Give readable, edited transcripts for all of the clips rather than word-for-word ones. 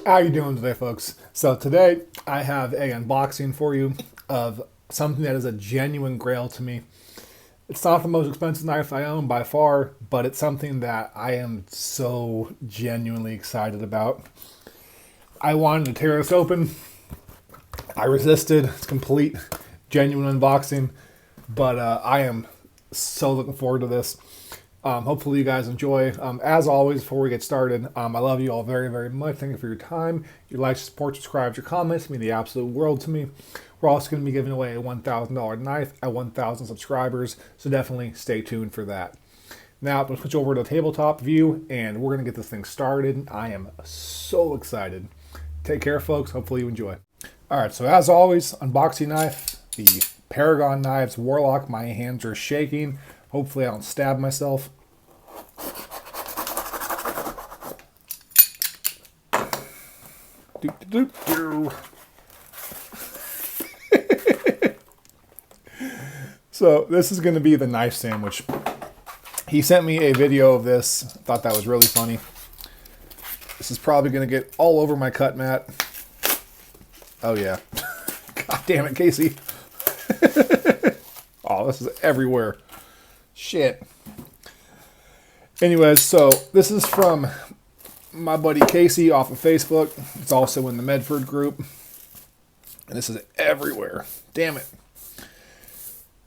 How you doing today, folks? So today I have a unboxing for you of something that is a genuine grail to me. It's not the most expensive knife I own by far, but it's something that I am so genuinely excited about. I wanted to tear this open. I resisted. It's complete, genuine unboxing, but I am so looking forward to this. Hopefully you guys enjoy. As always, before we get started, I love you all very, very much. Thank you for your time. Your likes, support, subscribes, your comments mean the absolute world to me. We're also going to be giving away a $1,000 knife at 1,000 subscribers, so definitely stay tuned for that. Now, I'm going to switch over to the tabletop view, and we're going to get this thing started. I am so excited. Take care, folks. Hopefully you enjoy. All right, so as always, unboxing knife, the Paragon Knives Warlock. My hands are shaking. Hopefully I don't stab myself. So this is going to be the knife sandwich. He sent me a video of this. I thought that was really funny. This is probably going to get all over my cut mat. Oh yeah. God damn it, Casey. Oh, this is everywhere. Shit. Anyways, so this is from my buddy Casey off of Facebook. It's also in the Medford group. And this is everywhere. Damn it.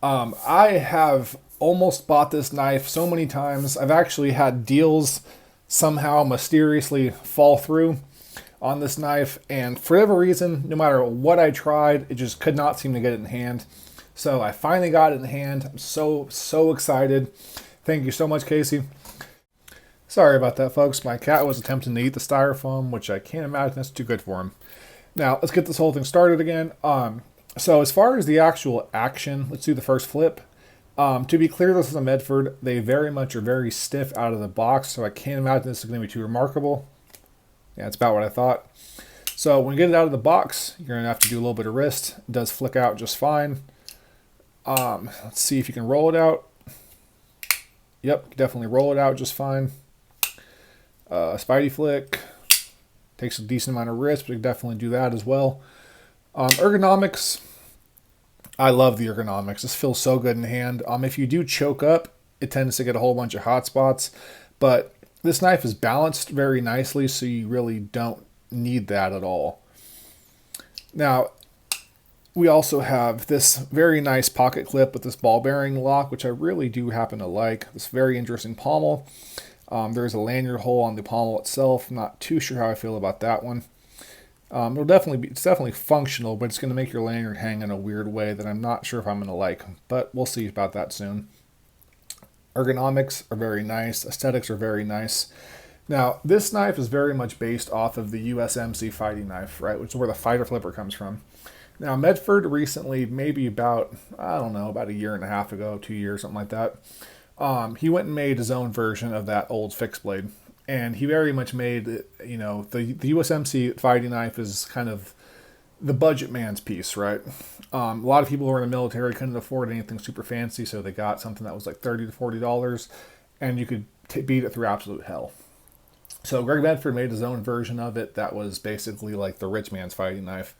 I have almost bought this knife so many times. I've actually had deals somehow mysteriously fall through on this knife. And for whatever reason, no matter what I tried, it just could not seem to get it in hand. So I finally got it in hand. I'm so excited. Thank you so much, Casey. Sorry about that, folks. My cat was attempting to eat the styrofoam, which I can't imagine that's too good for him. Now, let's get this whole thing started again. So as far as the actual action, let's do the first flip. To be clear, this is a Medford. They very much are very stiff out of the box, so I can't imagine this is going to be too remarkable. Yeah, that's about what I thought. So when you get it out of the box, you're going to have to do a little bit of wrist. It does flick out just fine. Let's see if you can roll it out. Yep, definitely roll it out just fine. Spidey flick. Takes a decent amount of wrist, but you can definitely do that as well. Ergonomics. I love the ergonomics. This feels so good in hand. If you do choke up, it tends to get a whole bunch of hot spots, but this knife is balanced very nicely, so you really don't need that at all. Now, we also have this very nice pocket clip with this ball bearing lock, which I really do happen to like. This very interesting pommel. There's a lanyard hole on the pommel itself. Not too sure how I feel about that one. It's definitely functional, but it's going to make your lanyard hang in a weird way that I'm not sure if I'm going to like. But we'll see about that soon. Ergonomics are very nice. Aesthetics are very nice. Now, this knife is very much based off of the USMC fighting knife, right? Which is where the fighter flipper comes from. Now, Medford recently, maybe about, I don't know, about a year and a half ago, 2 years, something like that, he went and made his own version of that old fixed blade. And he very much made, the USMC fighting knife is kind of the budget man's piece, right? A lot of people who were in the military couldn't afford anything super fancy, so they got something that was like $30 to $40, and you could beat it through absolute hell. So Greg Medford made his own version of it that was basically like the rich man's fighting knife.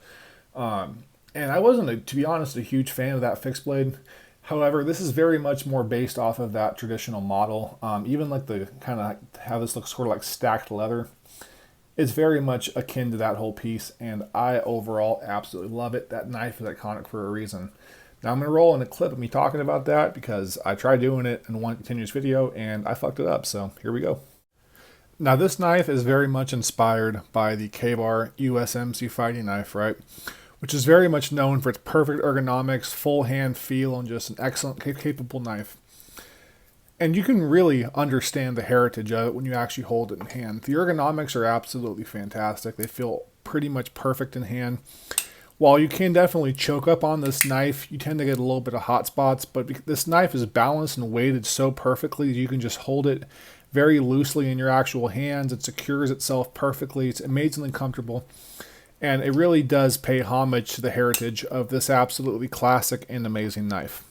And I wasn't, to be honest, a huge fan of that fixed blade. However, this is very much more based off of that traditional model. Even like the kind of how this looks sort of like stacked leather. It's very much akin to that whole piece, and I overall absolutely love it. That knife is iconic for a reason. Now I'm going to roll in a clip of me talking about that because I tried doing it in one continuous video and I fucked it up, so here we go. Now this knife is very much inspired by the K-Bar USMC fighting knife, right? Which is very much known for its perfect ergonomics, full hand feel, and just an excellent, capable knife. And you can really understand the heritage of it when you actually hold it in hand. The ergonomics are absolutely fantastic. They feel pretty much perfect in hand. While you can definitely choke up on this knife, you tend to get a little bit of hot spots, but this knife is balanced and weighted so perfectly that you can just hold it very loosely in your actual hands. It secures itself perfectly. It's amazingly comfortable. And it really does pay homage to the heritage of this absolutely classic and amazing knife.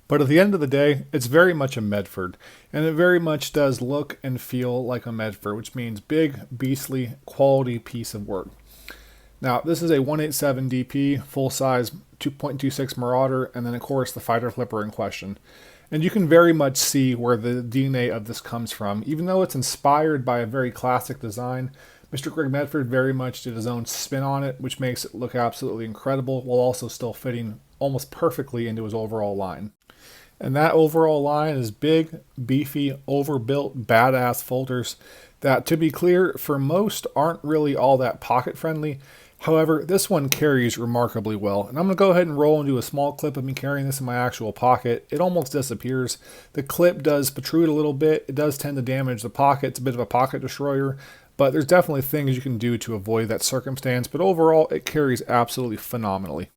But at the end of the day, it's very much a Medford, and it very much does look and feel like a Medford, which means big, beastly, quality piece of work. Now, this is a 187 DP, full-size 2.26 Marauder, and then of course the fighter flipper in question. And you can very much see where the DNA of this comes from. Even though it's inspired by a very classic design, Mr. Greg Medford very much did his own spin on it, which makes it look absolutely incredible, while also still fitting almost perfectly into his overall line. And that overall line is big, beefy, overbuilt, badass folders that, to be clear, for most aren't really all that pocket friendly. However, this one carries remarkably well. And I'm going to go ahead and roll into a small clip of me carrying this in my actual pocket. It almost disappears. The clip does protrude a little bit. It does tend to damage the pocket. It's a bit of a pocket destroyer. But there's definitely things you can do to avoid that circumstance. But overall, it carries absolutely phenomenally.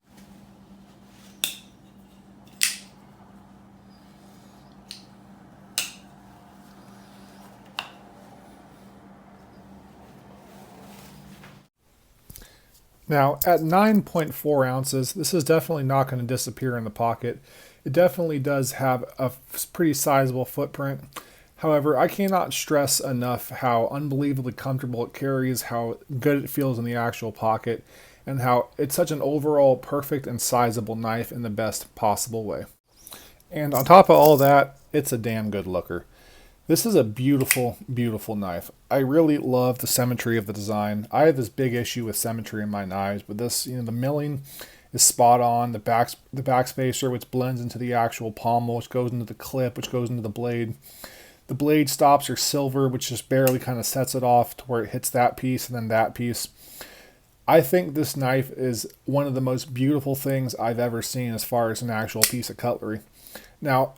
Now, at 9.4 ounces, this is definitely not going to disappear in the pocket. It definitely does have a pretty sizable footprint. However, I cannot stress enough how unbelievably comfortable it carries, how good it feels in the actual pocket, and how it's such an overall perfect and sizable knife in the best possible way. And on top of all that, it's a damn good looker. This is a beautiful, beautiful knife. I really love the symmetry of the design. I have this big issue with symmetry in my knives, but this, the milling is spot on. The backspacer, which blends into the actual pommel, which goes into the clip, which goes into the blade. The blade stops are silver, which just barely kind of sets it off to where it hits that piece and then that piece. I think this knife is one of the most beautiful things I've ever seen as far as an actual piece of cutlery. Now,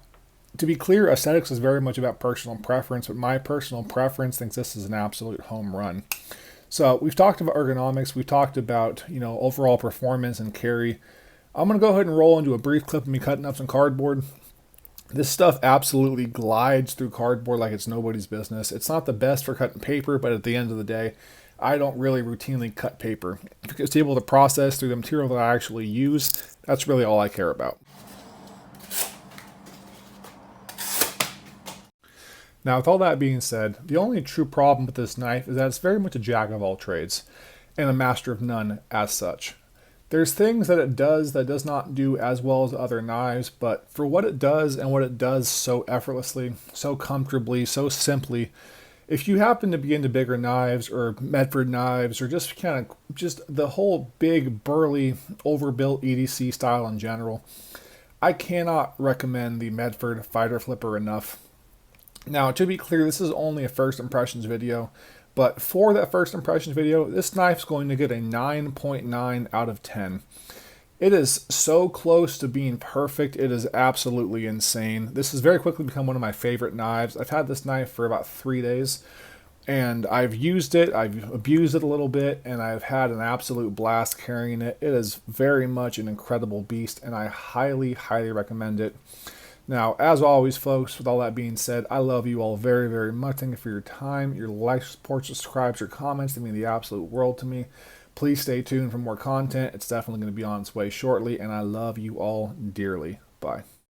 to be clear, aesthetics is very much about personal preference, but my personal preference thinks this is an absolute home run. So we've talked about ergonomics, we've talked about, overall performance and carry. I'm going to go ahead and roll into a brief clip of me cutting up some cardboard. This stuff absolutely glides through cardboard like it's nobody's business. It's not the best for cutting paper, but at the end of the day, I don't really routinely cut paper. If it's able to process through the material that I actually use, that's really all I care about. Now, with all that being said, the only true problem with this knife is that it's very much a jack of all trades and a master of none as such. There's things that it does that does not do as well as other knives, but for what it does and what it does so effortlessly, so comfortably, so simply, if you happen to be into bigger knives or Medford knives or just the whole big, burly, overbuilt EDC style in general, I cannot recommend the Medford Fighter Flipper enough. Now, to be clear, this is only a first impressions video, but for that first impressions video, this knife's going to get a 9.9 out of 10. It is so close to being perfect, it is absolutely insane. This has very quickly become one of my favorite knives. I've had this knife for about 3 days, and I've used it, I've abused it a little bit, and I've had an absolute blast carrying it. It is very much an incredible beast, and I highly, highly recommend it. Now, as always, folks, with all that being said, I love you all very, very much. Thank you for your time, your likes, support, subscribes, your comments. They mean the absolute world to me. Please stay tuned for more content. It's definitely going to be on its way shortly, and I love you all dearly. Bye.